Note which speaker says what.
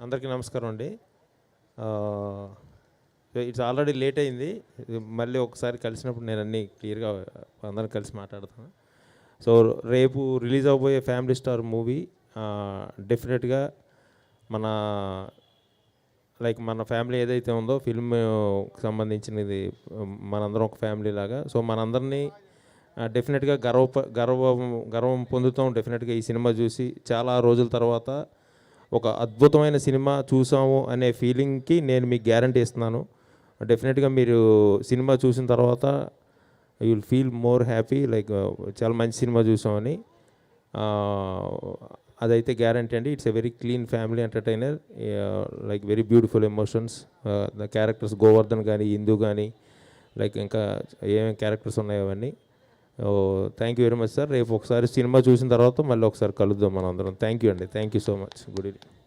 Speaker 1: అందరికీ నమస్కారం అండి. ఇట్స్ ఆల్రెడీ లేట్ అయింది. మళ్ళీ ఒకసారి కలిసినప్పుడు నేను అన్నీ క్లియర్గా అందరం కలిసి మాట్లాడతాను. సో రేపు రిలీజ్ అవబోయే ఫ్యామిలీ స్టార్ మూవీ డెఫినెట్గా మన మన ఫ్యామిలీ ఏదైతే ఉందో ఫిల్మ్కి సంబంధించినది, మనందరం ఒక ఫ్యామిలీ లాగా. సో మనందరినీ డెఫినెట్గా గర్వం పొందుతాం. డెఫినెట్గా ఈ సినిమా చూసి చాలా రోజుల తర్వాత ఒక అద్భుతమైన సినిమా చూసాము అనే ఫీలింగ్కి నేను మీకు గ్యారంటీ ఇస్తున్నాను. డెఫినెట్గా మీరు సినిమా చూసిన తర్వాత you will feel more happy, చాలా మంచి సినిమా చూసామని. అదైతే గ్యారంటీ అండి. It's a very clean family entertainer, very beautiful emotions. The characters Govardhan కానీ, ఇందు కానీ, ఇంకా ఏమేమి క్యారెక్టర్స్ ఉన్నాయో అవన్నీ. Thank you very much sir. రేపు ఒకసారి సినిమా చూసిన తర్వాత మళ్ళీ ఒకసారి కలుద్దాం మనం అందరం. థ్యాంక్ యూ అండి. Thank you so much. Good evening.